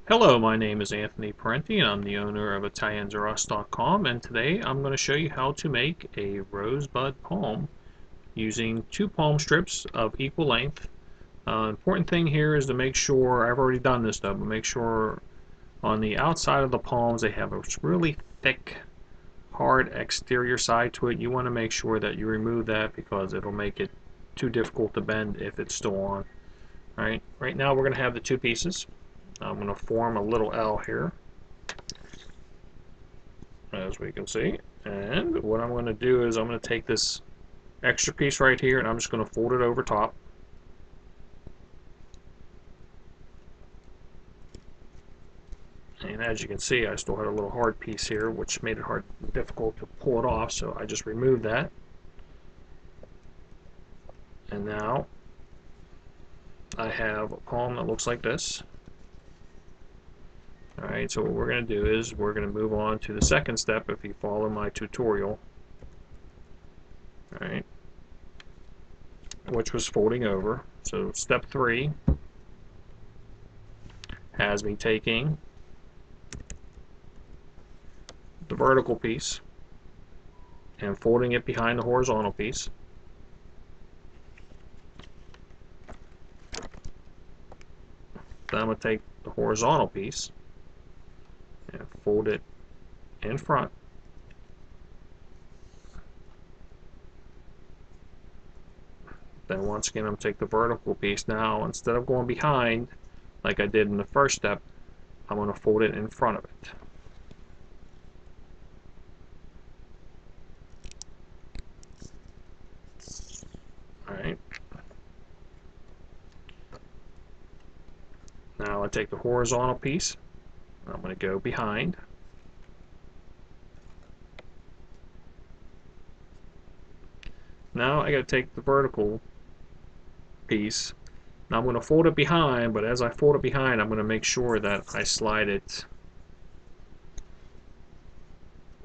Hello, my name is Anthony Parenti and I'm the owner of ItaliansRUs.com, and today I'm going to show you how to make a rosebud palm using two palm strips of equal length. Important thing here is to make sure, I've already done this though, but make sure on the outside of the palms they have a really thick, hard exterior side to it. You want to make sure that you remove that because it'll make it too difficult to bend if it's still on. Right now we're going to have the two pieces. I'm going to form a little L here, as we can see. And what I'm going to do is I'm going to take this extra piece right here and I'm just going to fold it over top. And as you can see, I still had a little hard piece here, which made it difficult to pull it off, so I just removed that. And now I have a palm that looks like this. Alright, so what we're going to do is we're going to move on to the second step if you follow my tutorial. Alright, which was folding over. So step 3 has me taking the vertical piece and folding it behind the horizontal piece. Then I'm going to take the horizontal piece and fold it in front. Then once again I'm going to take the vertical piece. Now instead of going behind like I did in the first step, I'm going to fold it in front of it. Alright. Now I take the horizontal piece, I'm going to go behind. Now I got to take the vertical piece. Now I'm going to fold it behind, but as I fold it behind, I'm going to make sure that I slide it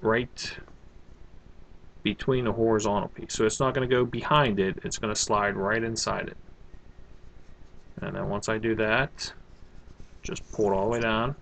right between the horizontal piece. So it's not going to go behind it, it's going to slide right inside it. And then once I do that, just pull it all the way down.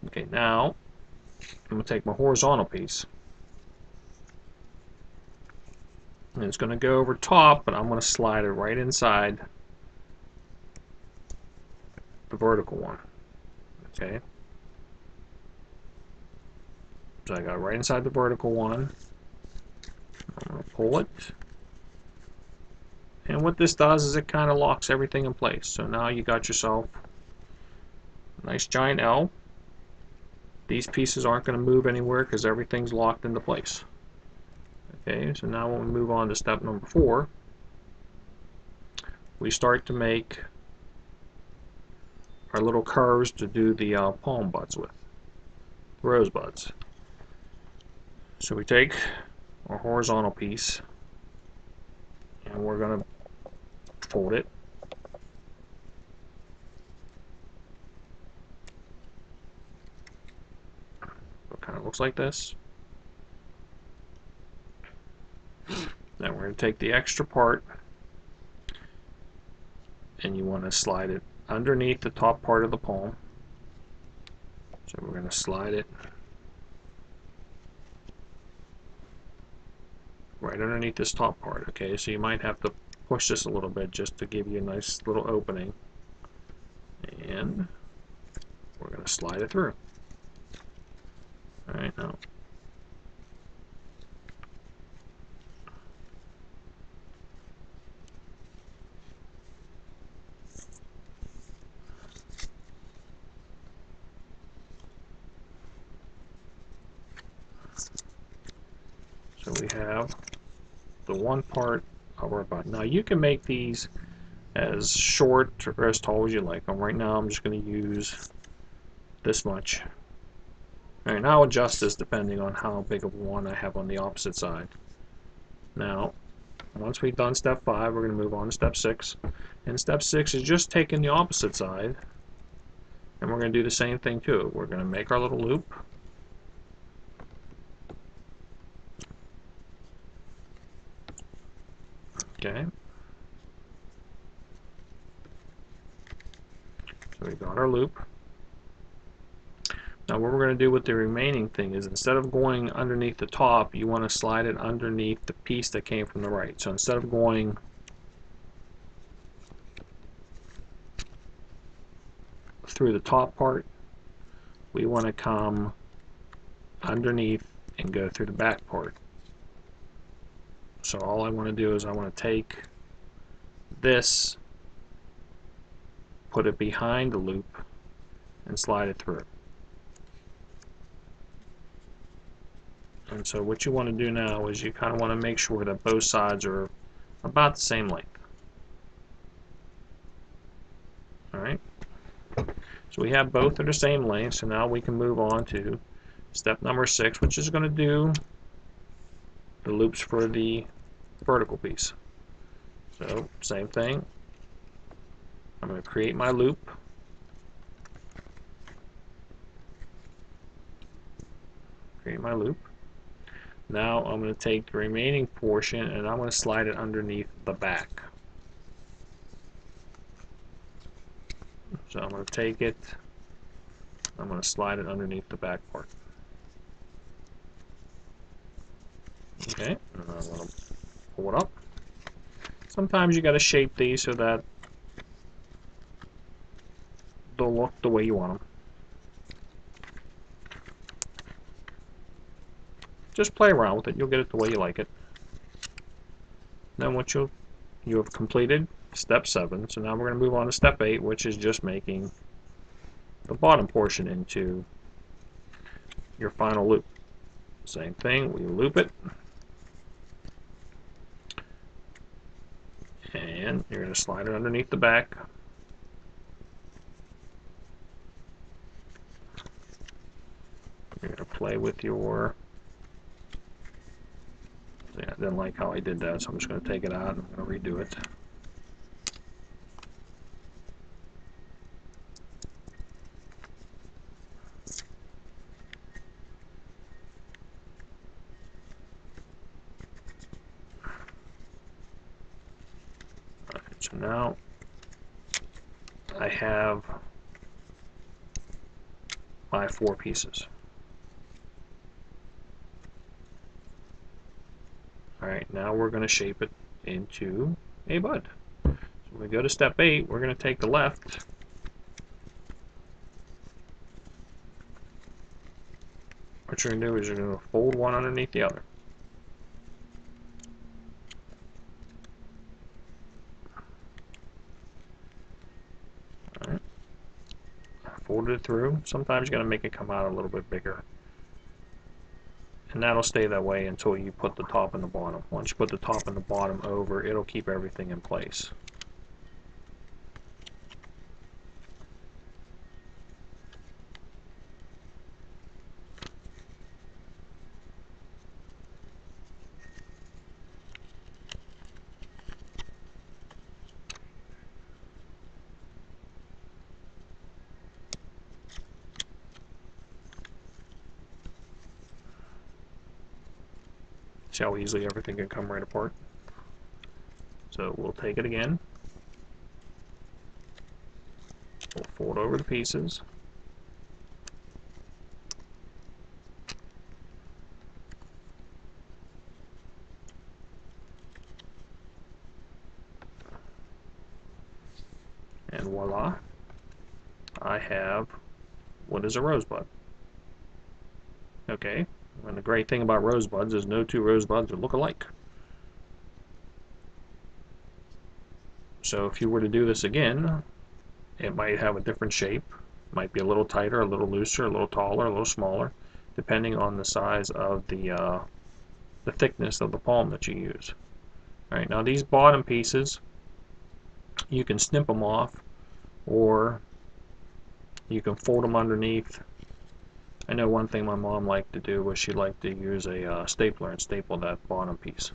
Okay, now I'm going to take my horizontal piece. And it's going to go over top, but I'm going to slide it right inside the vertical one. Okay. So I got it right inside the vertical one. I'm going to pull it. And what this does is it kind of locks everything in place. So now you got yourself a nice giant L. These pieces aren't going to move anywhere because everything's locked into place. Okay, so now when we move on to step number 4, we start to make our little curves to do the palm buds with, rosebuds. So we take our horizontal piece and we're going to fold it. It kind of looks like this. Then we're going to take the extra part and you want to slide it underneath the top part of the palm. So we're going to slide it right underneath this top part. Okay, so you might have to push this a little bit just to give you a nice little opening. And we're going to slide it through. Alright, now so we have the one part of our button. Now you can make these as short or as tall as you like them. Right now I'm just going to use this much. Alright, now I'll adjust this depending on how big of one I have on the opposite side. Now, once we've done step 5, we're going to move on to step 6. And step 6 is just taking the opposite side, and we're going to do the same thing too. We're going to make our little loop. Okay. So we got our loop. Now what we're going to do with the remaining thing is, instead of going underneath the top, you want to slide it underneath the piece that came from the right. So instead of going through the top part, we want to come underneath and go through the back part. So all I want to do is I want to take this, put it behind the loop, and slide it through. And so what you want to do now is you kind of want to make sure that both sides are about the same length. Alright, so we have both are the same length, so now we can move on to step number 6, which is going to do the loops for the vertical piece. So same thing, I'm going to create my loop. Create my loop. Now I'm going to take the remaining portion and I'm going to slide it underneath the back. So I'm going to take it, I'm going to slide it underneath the back part. Okay, and I'm going to pull it up. Sometimes you got to shape these so that they'll look the way you want them. Just play around with it, you'll get it the way you like it. Then once you have completed step 7, so now we're going to move on to step 8, which is just making the bottom portion into your final loop. Same thing, we loop it, and you're going to slide it underneath the back. You're going to play with your... Yeah, I didn't like how I did that, so I'm just going to take it out and I'm going to redo it. Alright, so now I have my 4 pieces. Alright, now we're going to shape it into a bud. So when we go to step 8, we're going to take the left what you're going to do is you're going to fold one underneath the other. Alright, fold it through. Sometimes you're going to make it come out a little bit bigger. And that'll stay that way until you put the top and the bottom. Once you put the top and the bottom over, it'll keep everything in place. See how easily everything can come right apart? So we'll take it again. We'll fold over the pieces. And voila, I have what is a rosebud. Okay, and the great thing about rosebuds is no 2 rosebuds look alike. So if you were to do this again, it might have a different shape. It might be a little tighter, a little looser, a little taller, a little smaller, depending on the size of the thickness of the palm that you use. All right, now these bottom pieces, you can snip them off, or you can fold them underneath. I know one thing my mom liked to do was she liked to use a stapler and staple that bottom piece.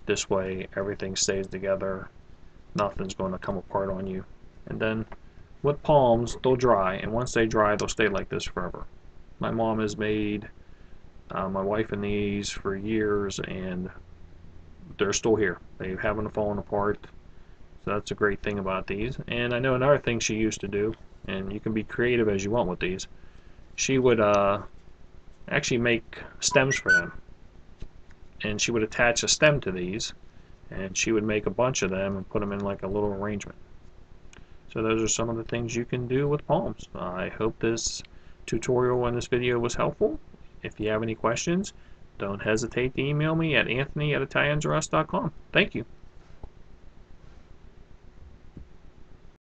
This way everything stays together, nothing's going to come apart on you. And then with palms, they'll dry, and once they dry, they'll stay like this forever. My mom has made my wife and these for years, and they're still here. They haven't fallen apart. So that's a great thing about these. And I know another thing she used to do, and you can be creative as you want with these. She would actually make stems for them. And she would attach a stem to these, and she would make a bunch of them and put them in like a little arrangement. So those are some of the things you can do with palms. I hope this tutorial and this video was helpful. If you have any questions, don't hesitate to email me at anthony@italiansrus.com. Thank you.